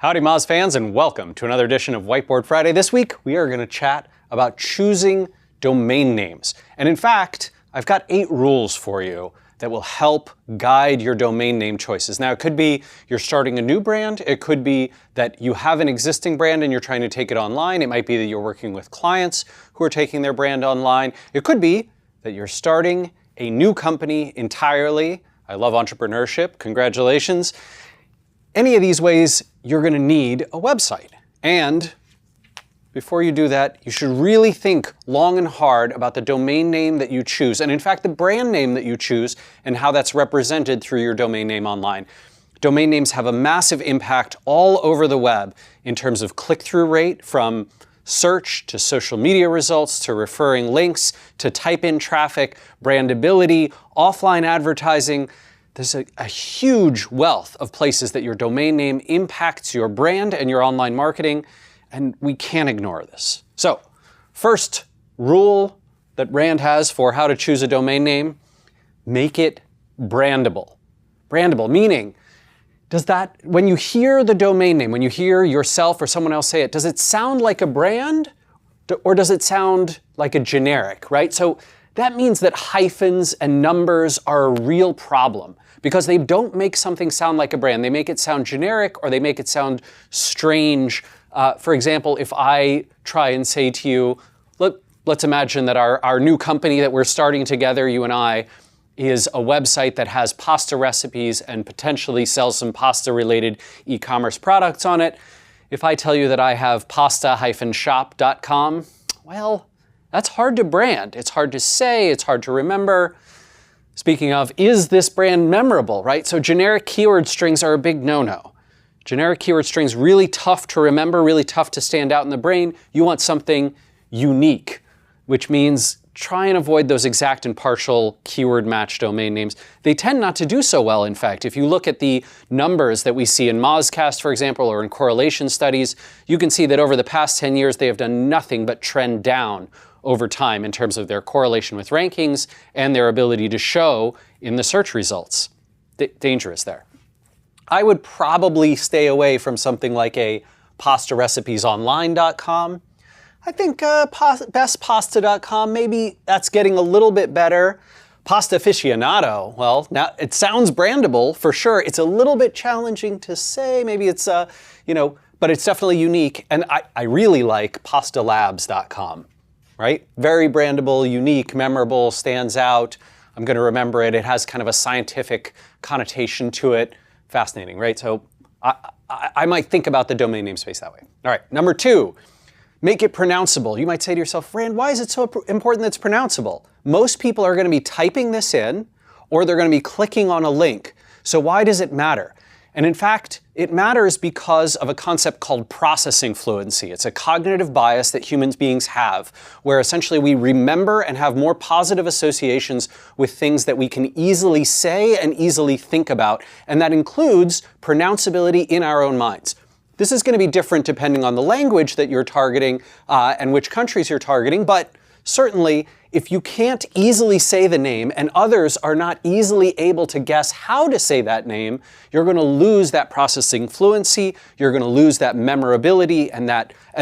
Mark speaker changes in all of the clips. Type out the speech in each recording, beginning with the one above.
Speaker 1: Howdy Moz fans, and welcome to another edition of Whiteboard Friday. This week we are going to chat about choosing domain names. And in fact, I've got 8 rules for you that will help guide your domain name choices. Now, it could be you're starting a new brand. It could be that you have an existing brand and you're trying to take it online. It might be that you're working with clients who are taking their brand online. It could be that you're starting a new company entirely. I love entrepreneurship. Congratulations. Any of these ways, you're going to need a website. And before you do that, you should really think long and hard about the domain name that you choose, and in fact, the brand name that you choose and how that's represented through your domain name online. Domain names have a massive impact all over the web in terms of click-through rate, from search to social media results to referring links to type-in traffic, brandability, offline advertising. There's a huge wealth of places that your domain name impacts your brand and your online marketing, and we can't ignore this. So, first rule that Rand has for how to choose a domain name: make it brandable. Brandable, meaning, when you hear the domain name, when you hear yourself or someone else say it, does it sound like a brand or does it sound like a generic, right? So that means that hyphens and numbers are a real problem because they don't make something sound like a brand. They make it sound generic or they make it sound strange. For example, if I try and say to you, let's imagine that our new company that we're starting together, you and I, is a website that has pasta recipes and potentially sells some pasta-related e-commerce products on it. If I tell you that I have pasta-shop.com, well, that's hard to brand. It's hard to say, it's hard to remember. Speaking of, is this brand memorable, right? So generic keyword strings are a big no-no. Generic keyword strings, really tough to remember, really tough to stand out in the brain. You want something unique, which means try and avoid those exact and partial keyword match domain names. They tend not to do so well, in fact. If you look at the numbers that we see in Mozcast, for example, or in correlation studies, you can see that over the past 10 years, they have done nothing but trend down over time in terms of their correlation with rankings and their ability to show in the search results. Dangerous there. I would probably stay away from something like a pastarecipesonline.com. I think bestpasta.com, maybe that's getting a little bit better. Pasta aficionado, well, now it sounds brandable for sure. It's a little bit challenging to say. Maybe it's, but it's definitely unique. And I really like pastalabs.com. Right? Very brandable, unique, memorable, stands out. I'm going to remember it. It has kind of a scientific connotation to it. Fascinating, right? So I might think about the domain name space that way. All right, number 2, make it pronounceable. You might say to yourself, Rand, why is it so important that it's pronounceable? Most people are going to be typing this in, or they're going to be clicking on a link. So why does it matter? And in fact, it matters because of a concept called processing fluency. It's a cognitive bias that human beings have, where essentially we remember and have more positive associations with things that we can easily say and easily think about. And that includes pronounceability in our own minds. This is going to be different depending on the language that you're targeting and which countries you're targeting, but certainly, if you can't easily say the name and others are not easily able to guess how to say that name, you're going to lose that processing fluency, you're going to lose that memorability and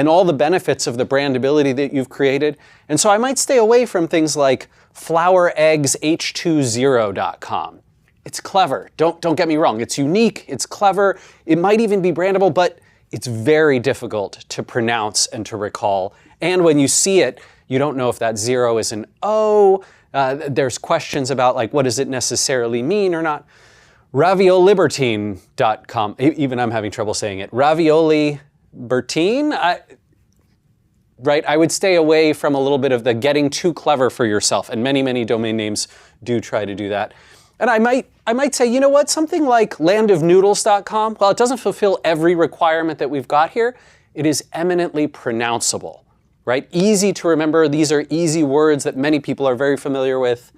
Speaker 1: all the benefits of the brandability that you've created. And so I might stay away from things like flowereggsh20.com. It's clever. Don't get me wrong. It's unique, it's clever, it might even be brandable, but it's very difficult to pronounce and to recall. And when you see it, you don't know if that 0 is an O. There's questions about what does it necessarily mean or not. Raviolibertine.com. Even I'm having trouble saying it. Raviolibertine? Right? I would stay away from a little bit of the getting too clever for yourself. And many, many domain names do try to do that. And I might say, you know what? Something like landofnoodles.com, while it doesn't fulfill every requirement that we've got here, it is eminently pronounceable. Right? Easy to remember. These are easy words that many people are very familiar with,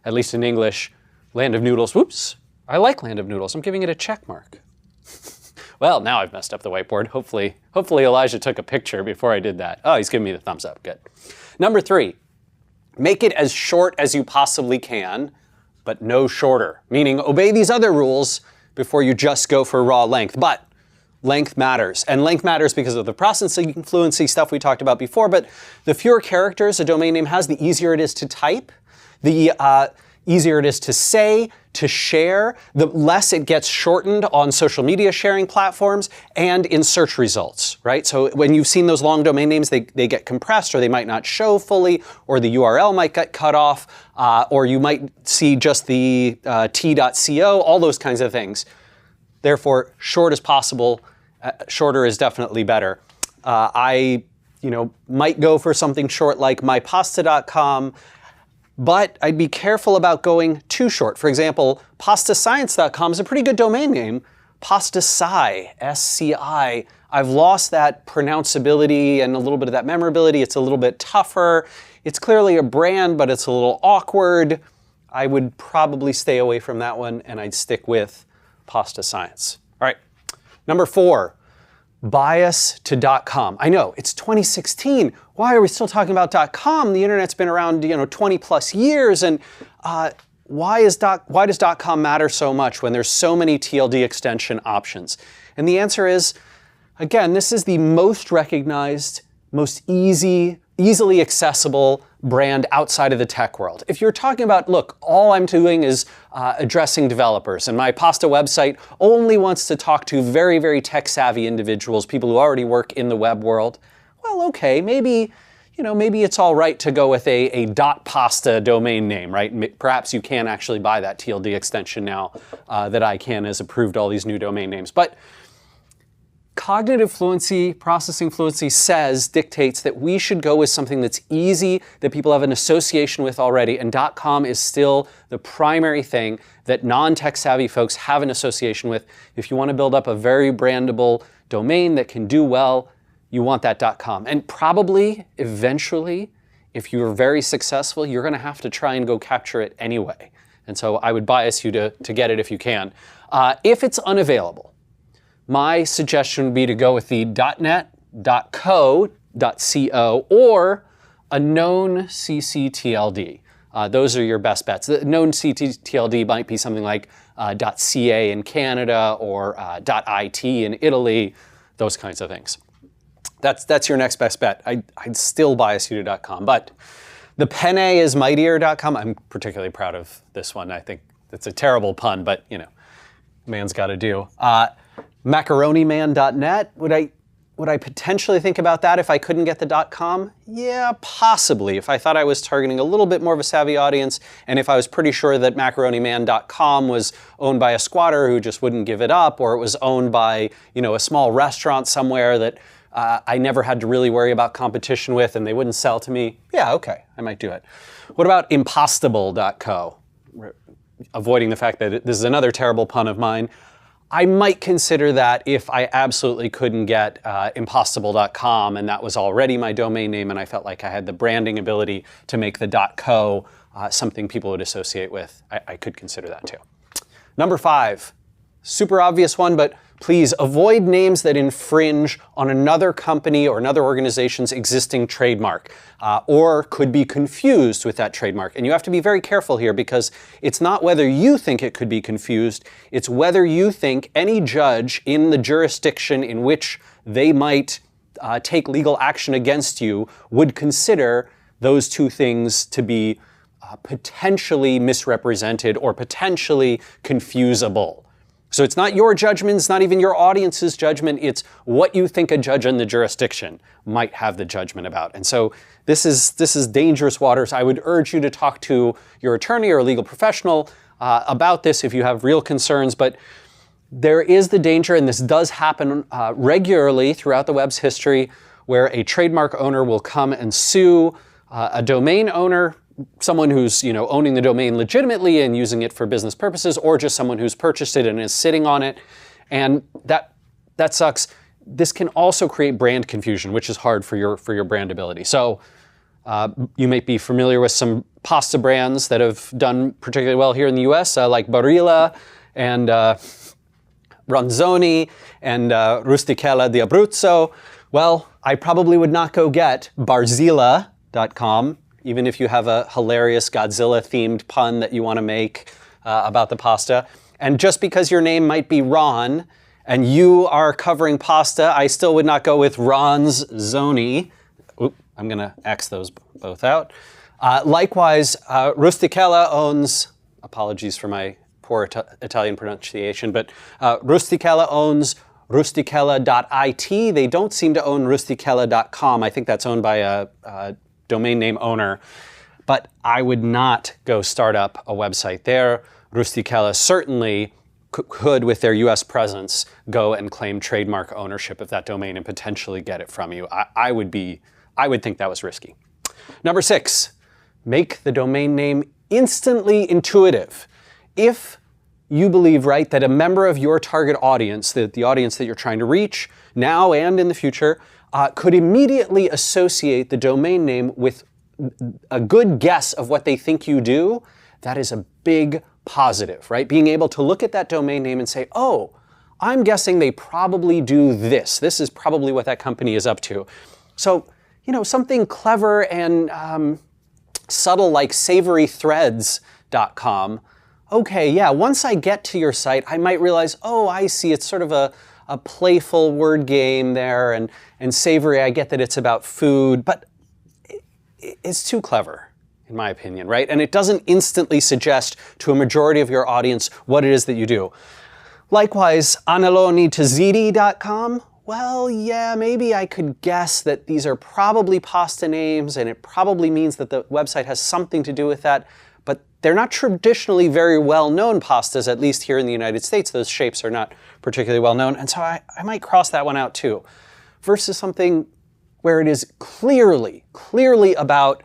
Speaker 1: at least in English. Land of Noodles. Whoops. I like Land of Noodles. I'm giving it a check mark. Well, now I've messed up the whiteboard. Hopefully Elijah took a picture before I did that. Oh, he's giving me the thumbs up. Good. Number 3, make it as short as you possibly can, but no shorter. Meaning obey these other rules before you just go for raw length. But length matters. And length matters because of the processing fluency stuff we talked about before, but the fewer characters a domain name has, the easier it is to type, the easier it is to say, to share, the less it gets shortened on social media sharing platforms and in search results, right? So when you've seen those long domain names, they get compressed, or they might not show fully, or the URL might get cut off, or you might see just the t.co, all those kinds of things. Therefore, short as possible, shorter is definitely better. I might go for something short like mypasta.com, but I'd be careful about going too short. For example, pastascience.com is a pretty good domain name. Pastasci, S-C-I, I've lost that pronounceability and a little bit of that memorability. It's a little bit tougher. It's clearly a brand, but it's a little awkward. I would probably stay away from that one, and I'd stick with Pasta Science. All right, number 4. Bias to .com. I know, it's 2016. Why are we still talking about .com? The internet's been around, 20 plus years, and why does .com matter so much when there's so many TLD extension options? And the answer is, again, this is the most recognized, most easily accessible brand outside of the tech world. If you're talking about, look, all I'm doing is addressing developers, and my Pasta website only wants to talk to very, very tech-savvy individuals, people who already work in the web world, well, okay, maybe it's all right to go with a .pasta domain name, right? Perhaps you can actually buy that TLD extension now that I can, has approved all these new domain names. But cognitive fluency, processing fluency dictates that we should go with something that's easy, that people have an association with already, and .com is still the primary thing that non-tech savvy folks have an association with. If you want to build up a very brandable domain that can do well, you want that .com. And probably, eventually, if you're very successful, you're going to have to try and go capture it anyway. And so I would bias you to get it if you can. If it's unavailable, my suggestion would be to go with the .net, .co, .co, or a known ccTLD. Those are your best bets. The known ccTLD might be something like .ca in Canada or .it in Italy, those kinds of things. That's your next best bet. I'd still bias you to .com, but the penne is mightier.com. I'm particularly proud of this one. I think it's a terrible pun, but man's got to do. Macaroniman.net, would I potentially think about that if I couldn't get the .com? Yeah, possibly. If I thought I was targeting a little bit more of a savvy audience, and if I was pretty sure that macaroniman.com was owned by a squatter who just wouldn't give it up, or it was owned by a small restaurant somewhere that I never had to really worry about competition with, and they wouldn't sell to me, yeah, okay, I might do it. What about impostable.co? Avoiding the fact that this is another terrible pun of mine. I might consider that if I absolutely couldn't get impossible.com, and that was already my domain name, and I felt like I had the branding ability to make the .co something people would associate with. I could consider that too. Number 5, super obvious one, but please avoid names that infringe on another company or another organization's existing trademark, or could be confused with that trademark. And you have to be very careful here, because it's not whether you think it could be confused, it's whether you think any judge in the jurisdiction in which they might take legal action against you would consider those two things to be potentially misrepresented or potentially confusable. So it's not your judgment, it's not even your audience's judgment, it's what you think a judge in the jurisdiction might have the judgment about. And so this is dangerous waters. I would urge you to talk to your attorney or a legal professional about this if you have real concerns, but there is the danger, and this does happen regularly throughout the web's history, where a trademark owner will come and sue a domain owner, someone who's owning the domain legitimately and using it for business purposes, or just someone who's purchased it and is sitting on it, and that sucks. This can also create brand confusion, which is hard for your brandability. So you might be familiar with some pasta brands that have done particularly well here in the US, like Barilla and Ronzoni and Rustichella di Abruzzo. Well, I probably would not go get Barzilla.com, even if you have a hilarious Godzilla-themed pun that you want to make about the pasta. And just because your name might be Ron and you are covering pasta, I still would not go with Ron's Zoni. Oop, I'm going to X those both out. Likewise, Rusticella owns, apologies for my poor Italian pronunciation, but Rusticella owns rusticella.it. They don't seem to own rusticella.com. I think that's owned by a domain name owner. But I would not go start up a website there. Rusticella certainly could, with their US presence, go and claim trademark ownership of that domain and potentially get it from you. I would think that was risky. Number 6, make the domain name instantly intuitive. If you believe, right, that a member of your target audience, the audience that you're trying to reach now and in the future, could immediately associate the domain name with a good guess of what they think you do, that is a big positive, right? Being able to look at that domain name and say, oh, I'm guessing they probably do this. This is probably what that company is up to. So, something clever and subtle like savorythreads.com. Okay, yeah, once I get to your site, I might realize, oh, I see, it's sort of a playful word game there, and savory, I get that it's about food, but it's too clever, in my opinion, right? And it doesn't instantly suggest to a majority of your audience what it is that you do. Likewise, anelonitazidi.com, well, yeah, maybe I could guess that these are probably pasta names, and it probably means that the website has something to do with that, but they're not traditionally very well-known pastas, at least here in the United States. Those shapes are not particularly well-known, and so I might cross that one out too. Versus something where it is clearly about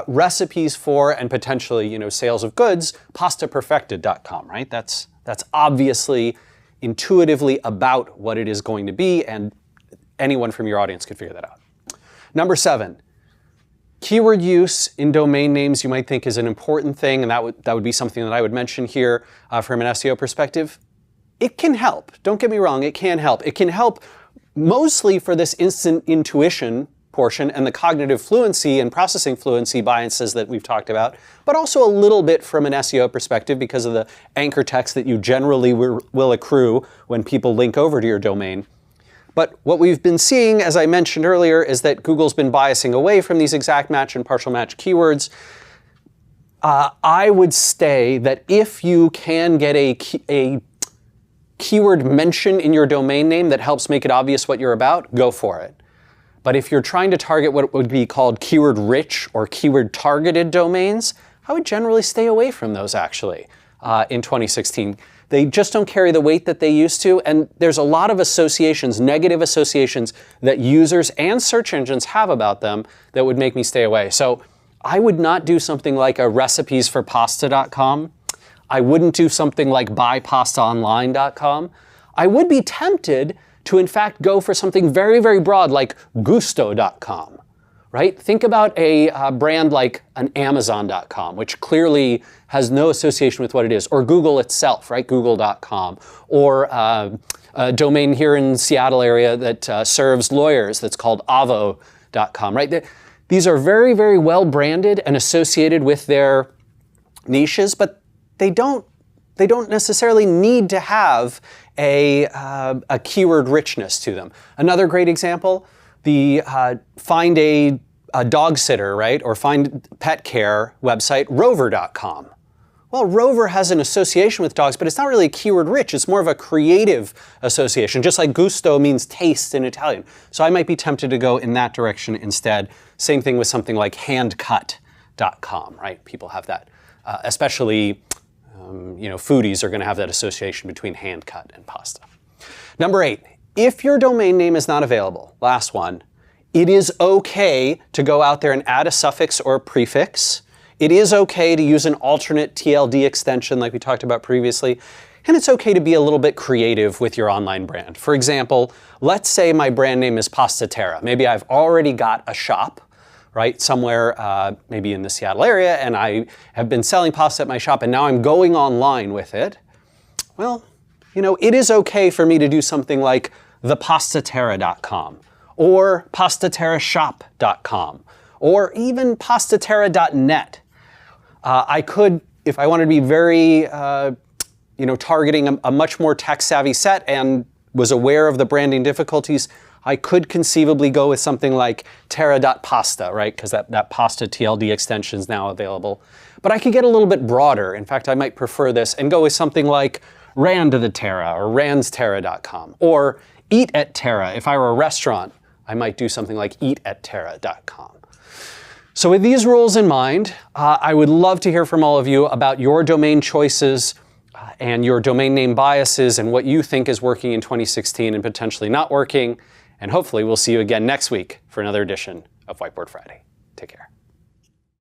Speaker 1: recipes for and potentially, sales of goods, pastaperfected.com, right? That's obviously intuitively about what it is going to be, and anyone from your audience could figure that out. Number 7, keyword use in domain names you might think is an important thing, and that would be something that I would mention here from an SEO perspective. It can help. Don't get me wrong, it can help. It can help mostly for this instant intuition portion and the cognitive fluency and processing fluency biases that we've talked about, but also a little bit from an SEO perspective because of the anchor text that you generally will accrue when people link over to your domain. But what we've been seeing, as I mentioned earlier, is that Google's been biasing away from these exact match and partial match keywords. I would say that if you can get a keyword mention in your domain name that helps make it obvious what you're about, go for it. But if you're trying to target what would be called keyword-rich or keyword-targeted domains, I would generally stay away from those, actually, in 2016. They just don't carry the weight that they used to, and there's a lot of associations, negative associations, that users and search engines have about them that would make me stay away. So I would not do something like a recipesforpasta.com. I wouldn't do something like buypastaonline.com. I would be tempted to, in fact, go for something very, very broad like gusto.com, right? Think about a brand like an Amazon.com, which clearly has no association with what it is, or Google itself, right? Google.com, or a domain here in Seattle area that serves lawyers that's called avo.com, right? These are very, very well branded and associated with their niches, but they don't necessarily need to have a keyword richness to them. Another great example, the find a dog sitter, right, or find pet care website, rover.com. Well, Rover has an association with dogs, but it's not really keyword rich. It's more of a creative association, just like gusto means taste in Italian. So I might be tempted to go in that direction instead. Same thing with something like handcut.com, right? People have that, especially foodies are going to have that association between hand cut and pasta. Number 8, if your domain name is not available, last one, it is okay to go out there and add a suffix or a prefix. It is okay to use an alternate TLD extension like we talked about previously. And it's okay to be a little bit creative with your online brand. For example, let's say my brand name is Pasta Terra. Maybe I've already got a shop, right, somewhere maybe in the Seattle area, and I have been selling pasta at my shop, and now I'm going online with it. Well, it is okay for me to do something like thepastaterra.com, or pastaterrashop.com, or even pastaterra.net. I could, if I wanted to be very, targeting a much more tech-savvy set and was aware of the branding difficulties, I could conceivably go with something like terra.pasta, right? Because that pasta TLD extension is now available. But I could get a little bit broader. In fact, I might prefer this and go with something like Rand of the Terra or randsterra.com, or Eat at Terra. If I were a restaurant, I might do something like eatatterra.com. So with these rules in mind, I would love to hear from all of you about your domain choices and your domain name biases and what you think is working in 2016 and potentially not working. And hopefully we'll see you again next week for another edition of Whiteboard Friday. Take care.